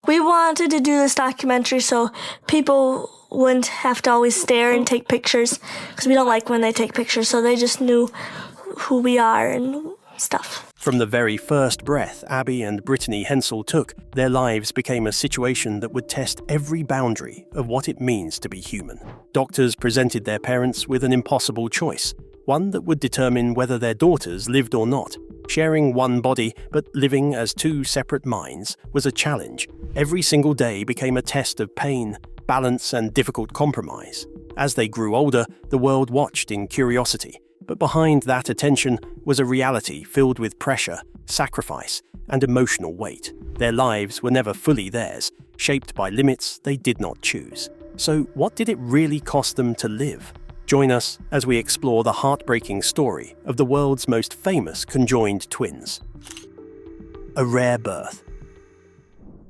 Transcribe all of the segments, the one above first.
We wanted to do this documentary so people wouldn't have to always stare and take pictures, because we don't like when they take pictures, so they just knew who we are and stuff. From the very first breath Abby and Brittany Hensel took, their lives became a situation that would test every boundary of what it means to be human. Doctors presented their parents with an impossible choice, one that would determine whether their daughters lived or not. Sharing one body, but living as two separate minds, was a challenge. Every single day became a test of pain, balance, and difficult compromise. As they grew older, the world watched in curiosity. But behind that attention was a reality filled with pressure, sacrifice, and emotional weight. Their lives were never fully theirs, shaped by limits they did not choose. So what did it really cost them to live? Join us as we explore the heartbreaking story of the world's most famous conjoined twins. A rare birth.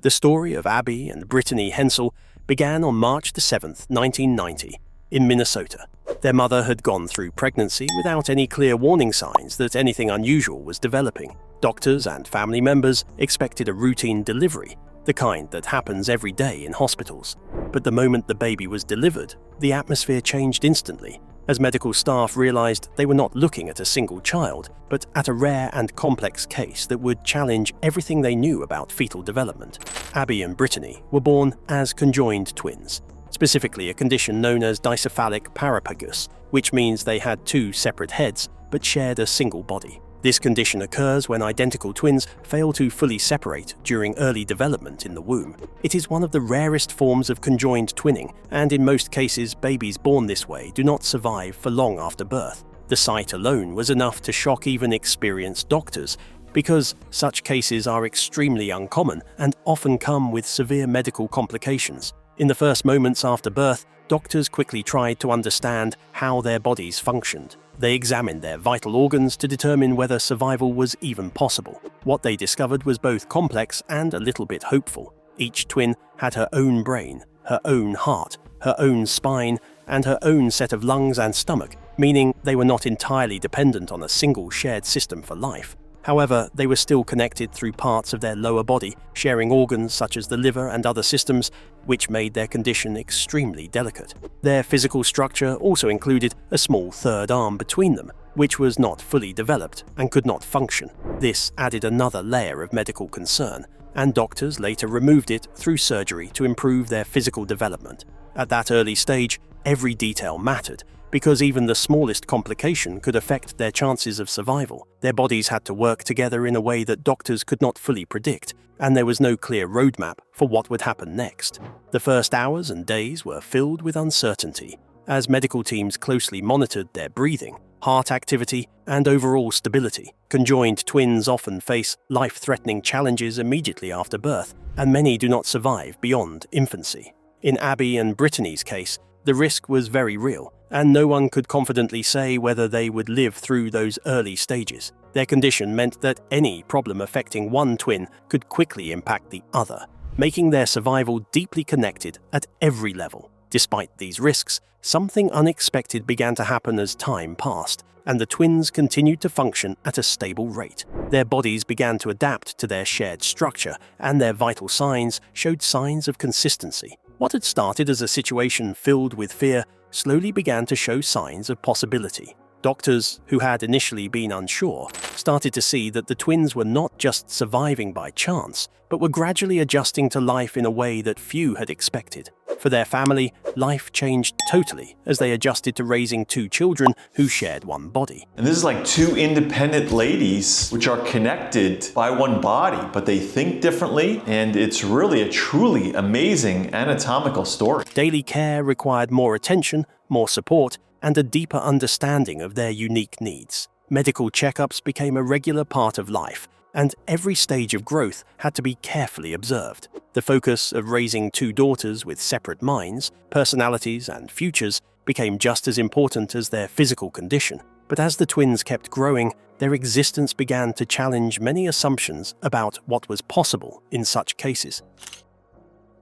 The story of Abby and Brittany Hensel began on March 7th, 1990, in Minnesota. Their mother had gone through pregnancy without any clear warning signs that anything unusual was developing. Doctors and family members expected a routine delivery, the kind that happens every day in hospitals. But the moment the baby was delivered, the atmosphere changed instantly, as medical staff realized they were not looking at a single child, but at a rare and complex case that would challenge everything they knew about fetal development. Abby and Brittany were born as conjoined twins, specifically a condition known as dicephalic parapagus, which means they had two separate heads but shared a single body. This condition occurs when identical twins fail to fully separate during early development in the womb. It is one of the rarest forms of conjoined twinning, and in most cases, babies born this way do not survive for long after birth. The sight alone was enough to shock even experienced doctors, because such cases are extremely uncommon and often come with severe medical complications. In the first moments after birth, doctors quickly tried to understand how their bodies functioned. They examined their vital organs to determine whether survival was even possible. What they discovered was both complex and a little bit hopeful. Each twin had her own brain, her own heart, her own spine, and her own set of lungs and stomach, meaning they were not entirely dependent on a single shared system for life. However, they were still connected through parts of their lower body, sharing organs such as the liver and other systems, which made their condition extremely delicate. Their physical structure also included a small third arm between them, which was not fully developed and could not function. This added another layer of medical concern, and doctors later removed it through surgery to improve their physical development. At that early stage, every detail mattered, because even the smallest complication could affect their chances of survival. Their bodies had to work together in a way that doctors could not fully predict, and there was no clear roadmap for what would happen next. The first hours and days were filled with uncertainty, as medical teams closely monitored their breathing, heart activity, and overall stability. Conjoined twins often face life-threatening challenges immediately after birth, and many do not survive beyond infancy. In Abby and Brittany's case, the risk was very real, and no one could confidently say whether they would live through those early stages. Their condition meant that any problem affecting one twin could quickly impact the other, making their survival deeply connected at every level. Despite these risks, something unexpected began to happen as time passed, and the twins continued to function at a stable rate. Their bodies began to adapt to their shared structure, and their vital signs showed signs of consistency. What had started as a situation filled with fear slowly began to show signs of possibility. Doctors, who had initially been unsure, started to see that the twins were not just surviving by chance, but were gradually adjusting to life in a way that few had expected. For their family, life changed totally as they adjusted to raising two children who shared one body. And this is like two independent ladies which are connected by one body, but they think differently, and it's really a truly amazing anatomical story. Daily care required more attention, more support, and a deeper understanding of their unique needs. Medical checkups became a regular part of life, and every stage of growth had to be carefully observed. The focus of raising two daughters with separate minds, personalities, and futures became just as important as their physical condition. But as the twins kept growing, their existence began to challenge many assumptions about what was possible in such cases.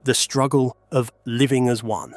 The struggle of living as one.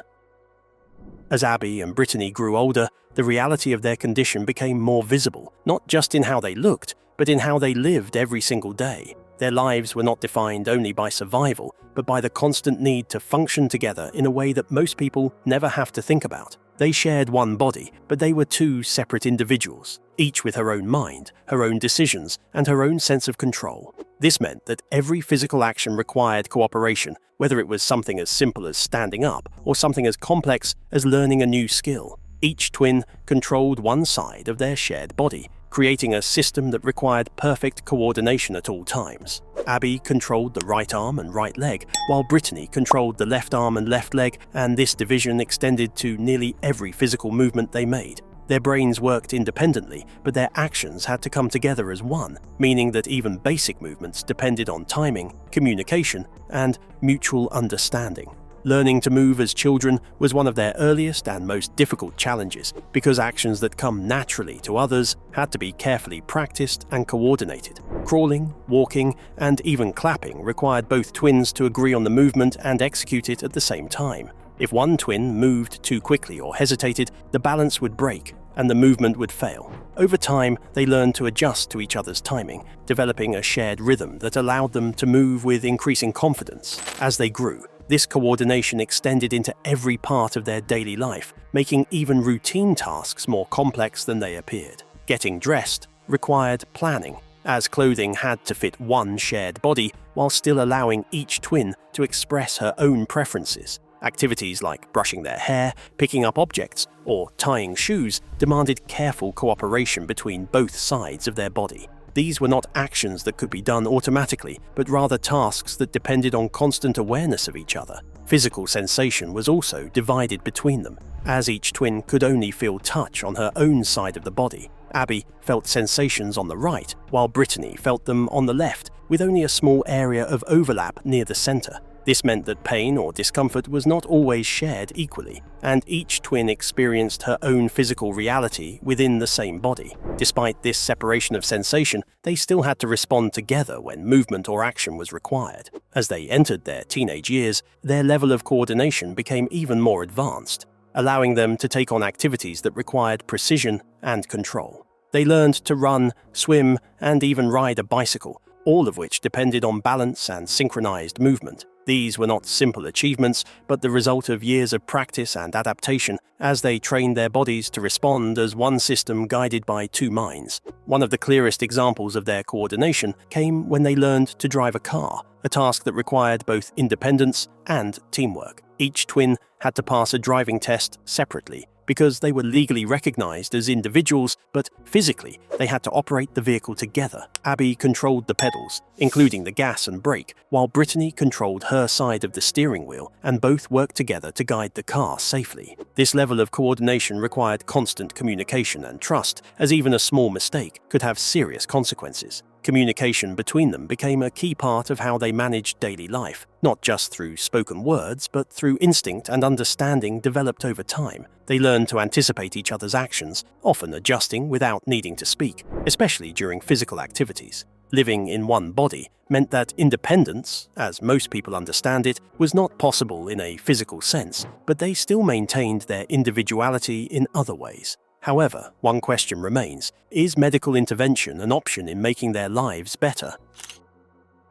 As Abby and Brittany grew older, the reality of their condition became more visible, not just in how they looked, but in how they lived every single day. Their lives were not defined only by survival, but by the constant need to function together in a way that most people never have to think about. They shared one body, but they were two separate individuals, each with her own mind, her own decisions, and her own sense of control. This meant that every physical action required cooperation, whether it was something as simple as standing up or something as complex as learning a new skill. Each twin controlled one side of their shared body, creating a system that required perfect coordination at all times. Abby controlled the right arm and right leg, while Brittany controlled the left arm and left leg, and this division extended to nearly every physical movement they made. Their brains worked independently, but their actions had to come together as one, meaning that even basic movements depended on timing, communication, and mutual understanding. Learning to move as children was one of their earliest and most difficult challenges, because actions that come naturally to others had to be carefully practiced and coordinated. Crawling, walking, and even clapping required both twins to agree on the movement and execute it at the same time. If one twin moved too quickly or hesitated, the balance would break and the movement would fail. Over time, they learned to adjust to each other's timing, developing a shared rhythm that allowed them to move with increasing confidence. As they grew, this coordination extended into every part of their daily life, making even routine tasks more complex than they appeared. Getting dressed required planning, as clothing had to fit one shared body while still allowing each twin to express her own preferences. Activities like brushing their hair, picking up objects, or tying shoes demanded careful cooperation between both sides of their body. These were not actions that could be done automatically, but rather tasks that depended on constant awareness of each other. Physical sensation was also divided between them, as each twin could only feel touch on her own side of the body. Abby felt sensations on the right, while Brittany felt them on the left, with only a small area of overlap near the center. This meant that pain or discomfort was not always shared equally, and each twin experienced her own physical reality within the same body. Despite this separation of sensation, they still had to respond together when movement or action was required. As they entered their teenage years, their level of coordination became even more advanced, allowing them to take on activities that required precision and control. They learned to run, swim, and even ride a bicycle, all of which depended on balance and synchronized movement. These were not simple achievements, but the result of years of practice and adaptation as they trained their bodies to respond as one system guided by two minds. One of the clearest examples of their coordination came when they learned to drive a car, a task that required both independence and teamwork. Each twin had to pass a driving test separately, because they were legally recognized as individuals, but physically they had to operate the vehicle together. Abby controlled the pedals, including the gas and brake, while Brittany controlled her side of the steering wheel, and both worked together to guide the car safely. This level of coordination required constant communication and trust, as even a small mistake could have serious consequences. Communication between them became a key part of how they managed daily life, not just through spoken words, but through instinct and understanding developed over time. They learned to anticipate each other's actions, often adjusting without needing to speak, especially during physical activities. Living in one body meant that independence, as most people understand it, was not possible in a physical sense, but they still maintained their individuality in other ways. However, one question remains: is medical intervention an option in making their lives better?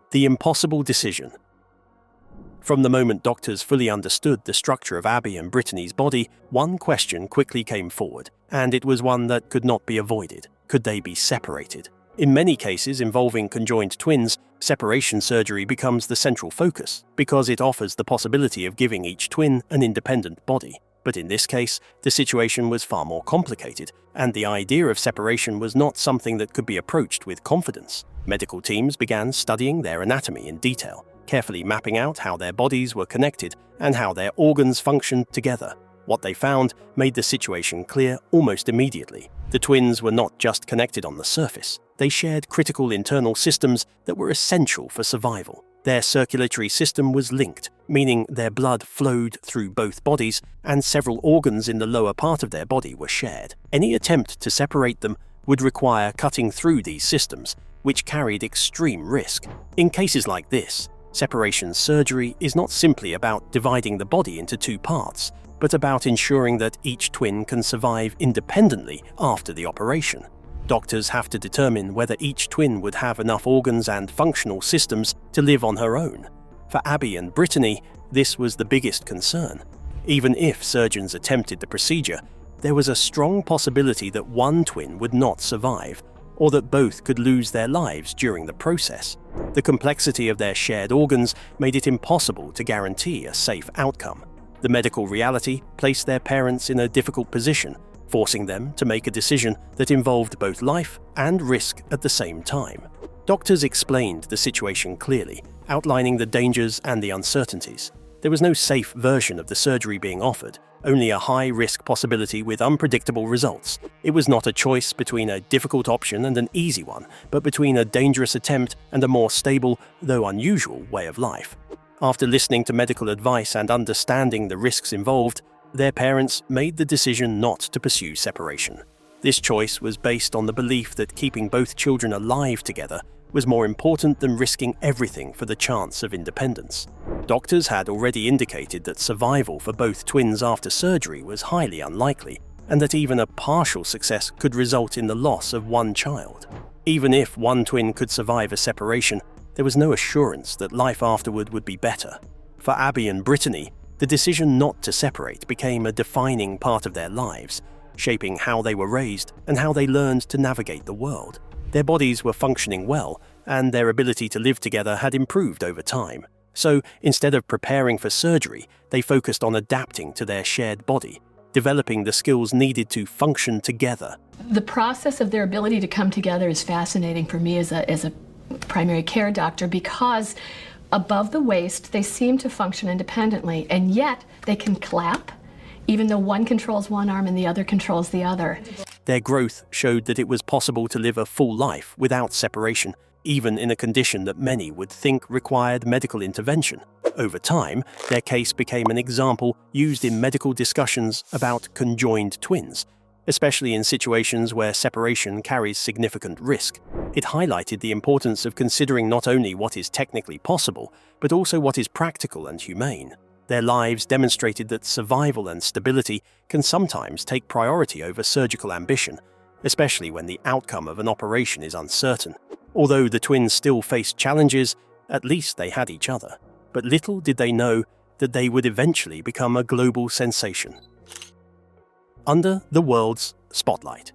The impossible decision. From the moment doctors fully understood the structure of Abby and Brittany's body, one question quickly came forward, and it was one that could not be avoided. Could they be separated? In many cases involving conjoined twins, separation surgery becomes the central focus, because it offers the possibility of giving each twin an independent body. But in this case, the situation was far more complicated, and the idea of separation was not something that could be approached with confidence. Medical teams began studying their anatomy in detail, carefully mapping out how their bodies were connected and how their organs functioned together. What they found made the situation clear almost immediately. The twins were not just connected on the surface. They shared critical internal systems that were essential for survival. Their circulatory system was linked, meaning their blood flowed through both bodies, and several organs in the lower part of their body were shared. Any attempt to separate them would require cutting through these systems, which carried extreme risk. In cases like this, separation surgery is not simply about dividing the body into two parts, but about ensuring that each twin can survive independently after the operation. Doctors have to determine whether each twin would have enough organs and functional systems to live on her own. For Abby and Brittany, this was the biggest concern. Even if surgeons attempted the procedure, there was a strong possibility that one twin would not survive, or that both could lose their lives during the process. The complexity of their shared organs made it impossible to guarantee a safe outcome. The medical reality placed their parents in a difficult position, forcing them to make a decision that involved both life and risk at the same time. Doctors explained the situation clearly, outlining the dangers and the uncertainties. There was no safe version of the surgery being offered, only a high-risk possibility with unpredictable results. It was not a choice between a difficult option and an easy one, but between a dangerous attempt and a more stable, though unusual, way of life. After listening to medical advice and understanding the risks involved, their parents made the decision not to pursue separation. This choice was based on the belief that keeping both children alive together was more important than risking everything for the chance of independence. Doctors had already indicated that survival for both twins after surgery was highly unlikely, and that even a partial success could result in the loss of one child. Even if one twin could survive a separation, there was no assurance that life afterward would be better. For Abby and Brittany, the decision not to separate became a defining part of their lives, shaping how they were raised and how they learned to navigate the world. Their bodies were functioning well, and their ability to live together had improved over time. So, instead of preparing for surgery, they focused on adapting to their shared body, developing the skills needed to function together. The process of their ability to come together is fascinating for me as a primary care doctor, because above the waist, they seem to function independently, and yet they can clap, even though one controls one arm and the other controls the other. Their growth showed that it was possible to live a full life without separation, even in a condition that many would think required medical intervention. Over time, their case became an example used in medical discussions about conjoined twins, especially in situations where separation carries significant risk. It highlighted the importance of considering not only what is technically possible, but also what is practical and humane. Their lives demonstrated that survival and stability can sometimes take priority over surgical ambition, especially when the outcome of an operation is uncertain. Although the twins still faced challenges, at least they had each other. But little did they know that they would eventually become a global sensation. Under the world's spotlight.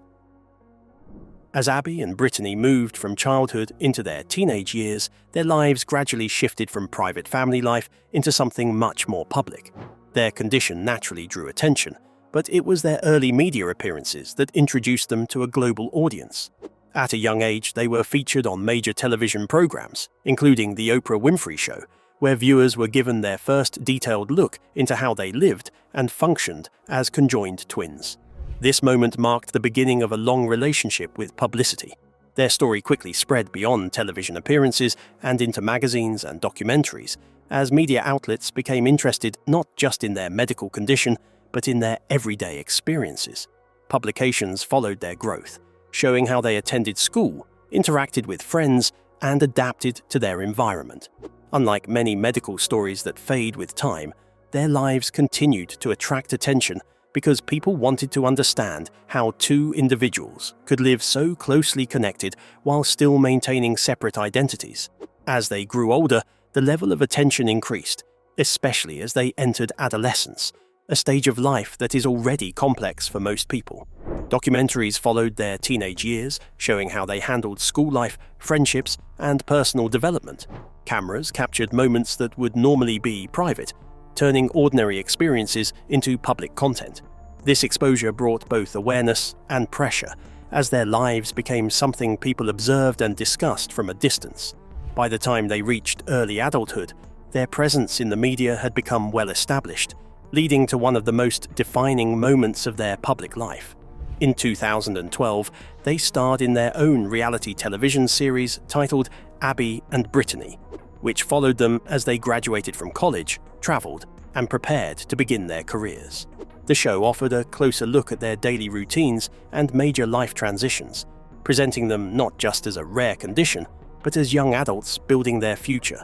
As Abby and Brittany moved from childhood into their teenage years, their lives gradually shifted from private family life into something much more public. Their condition naturally drew attention, but it was their early media appearances that introduced them to a global audience. At a young age, they were featured on major television programs, including The Oprah Winfrey Show, where viewers were given their first detailed look into how they lived and functioned as conjoined twins. This moment marked the beginning of a long relationship with publicity. Their story quickly spread beyond television appearances and into magazines and documentaries, as media outlets became interested not just in their medical condition, but in their everyday experiences. Publications followed their growth, showing how they attended school, interacted with friends, and adapted to their environment. Unlike many medical stories that fade with time, their lives continued to attract attention because people wanted to understand how two individuals could live so closely connected while still maintaining separate identities. As they grew older, the level of attention increased, especially as they entered adolescence, a stage of life that is already complex for most people. Documentaries followed their teenage years, showing how they handled school life, friendships, and personal development. Cameras captured moments that would normally be private, turning ordinary experiences into public content. This exposure brought both awareness and pressure, as their lives became something people observed and discussed from a distance. By the time they reached early adulthood, their presence in the media had become well established, leading to one of the most defining moments of their public life. In 2012, they starred in their own reality television series titled Abby and Brittany, which followed them as they graduated from college, traveled, and prepared to begin their careers. The show offered a closer look at their daily routines and major life transitions, presenting them not just as a rare condition, but as young adults building their future.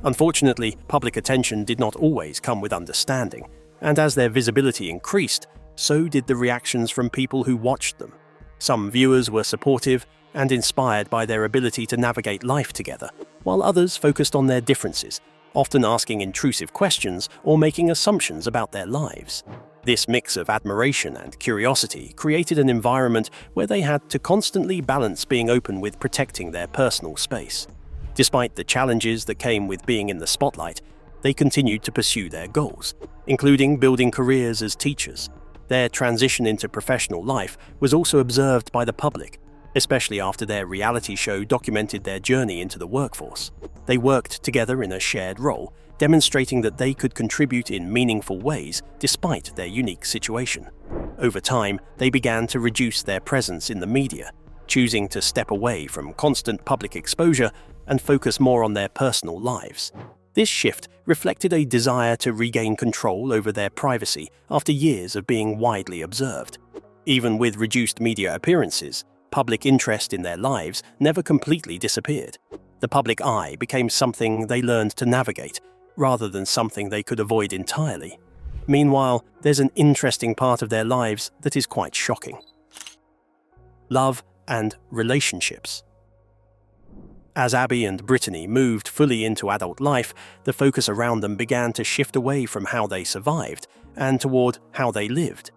Unfortunately, public attention did not always come with understanding, and as their visibility increased, so did the reactions from people who watched them. Some viewers were supportive and inspired by their ability to navigate life together, while others focused on their differences, often asking intrusive questions or making assumptions about their lives. This mix of admiration and curiosity created an environment where they had to constantly balance being open with protecting their personal space. Despite the challenges that came with being in the spotlight, they continued to pursue their goals, including building careers as teachers. Their transition into professional life was also observed by the public, especially after their reality show documented their journey into the workforce. They worked together in a shared role, demonstrating that they could contribute in meaningful ways despite their unique situation. Over time, they began to reduce their presence in the media, choosing to step away from constant public exposure and focus more on their personal lives. This shift reflected a desire to regain control over their privacy after years of being widely observed. Even with reduced media appearances, public interest in their lives never completely disappeared. The public eye became something they learned to navigate, rather than something they could avoid entirely. Meanwhile, there's an interesting part of their lives that is quite shocking. Love and relationships. As Abby and Brittany moved fully into adult life, the focus around them began to shift away from how they survived and toward how they lived,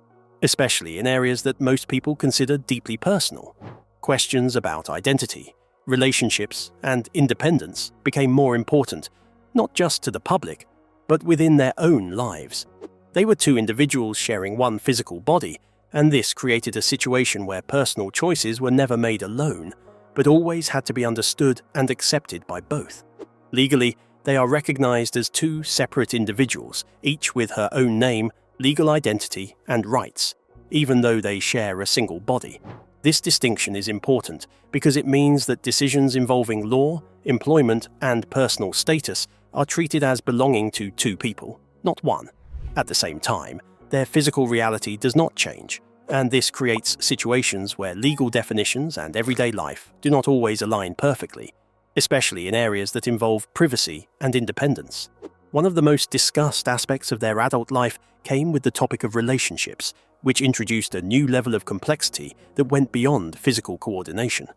especially in areas that most people consider deeply personal. Questions about identity, relationships, and independence became more important, not just to the public, but within their own lives. They were two individuals sharing one physical body, and this created a situation where personal choices were never made alone, but always had to be understood and accepted by both. Legally, they are recognized as two separate individuals, each with her own name, legal identity, and rights, even though they share a single body. This distinction is important because it means that decisions involving law, employment, and personal status are treated as belonging to two people, not one. At the same time, their physical reality does not change, and this creates situations where legal definitions and everyday life do not always align perfectly, especially in areas that involve privacy and independence. One of the most discussed aspects of their adult life came with the topic of relationships, which introduced a new level of complexity that went beyond physical coordination.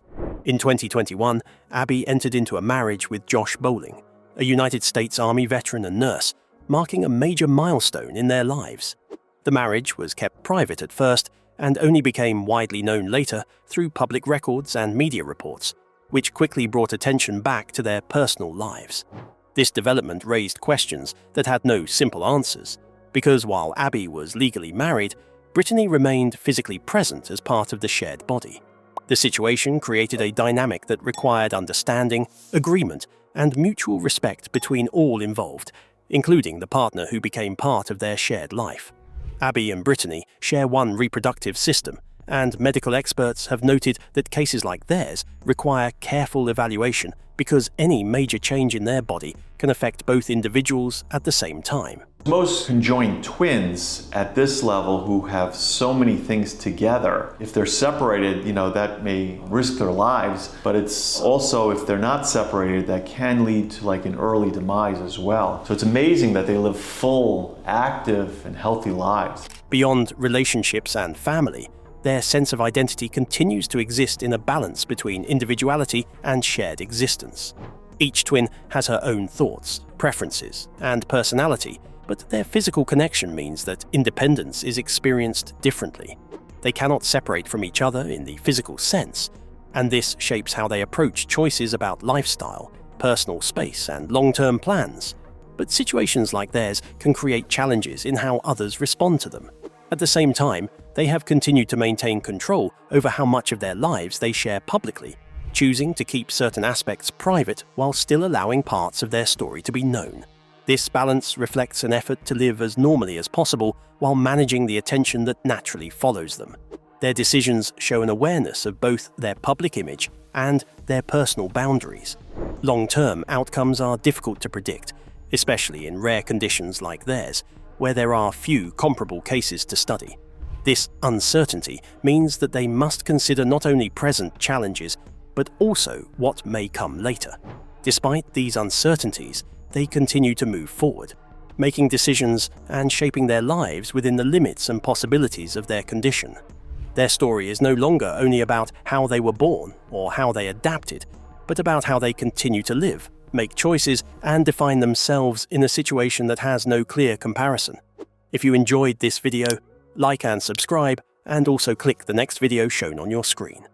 In 2021, Abby entered into a marriage with Josh Bowling, a United States Army veteran and nurse, marking a major milestone in their lives. The marriage was kept private at first and only became widely known later through public records and media reports, which quickly brought attention back to their personal lives. This development raised questions that had no simple answers, because while Abby was legally married, Brittany remained physically present as part of the shared body. The situation created a dynamic that required understanding, agreement, and mutual respect between all involved, including the partner who became part of their shared life. Abby and Brittany share one reproductive system, and medical experts have noted that cases like theirs require careful evaluation because any major change in their body can affect both individuals at the same time. Most conjoined twins at this level who have so many things together, if they're separated, that may risk their lives, but it's also, if they're not separated, that can lead to like an early demise as well. So it's amazing that they live full, active, and healthy lives. Beyond relationships and family, their sense of identity continues to exist in a balance between individuality and shared existence. Each twin has her own thoughts, preferences, and personality, but their physical connection means that independence is experienced differently. They cannot separate from each other in the physical sense, and this shapes how they approach choices about lifestyle, personal space, and long-term plans. But situations like theirs can create challenges in how others respond to them. At the same time, they have continued to maintain control over how much of their lives they share publicly, choosing to keep certain aspects private while still allowing parts of their story to be known. This balance reflects an effort to live as normally as possible while managing the attention that naturally follows them. Their decisions show an awareness of both their public image and their personal boundaries. Long-term outcomes are difficult to predict, especially in rare conditions like theirs, where there are few comparable cases to study. This uncertainty means that they must consider not only present challenges, but also what may come later. Despite these uncertainties, they continue to move forward, making decisions and shaping their lives within the limits and possibilities of their condition. Their story is no longer only about how they were born or how they adapted, but about how they continue to live, make choices, and define themselves in a situation that has no clear comparison. If you enjoyed this video, like and subscribe, and also click the next video shown on your screen.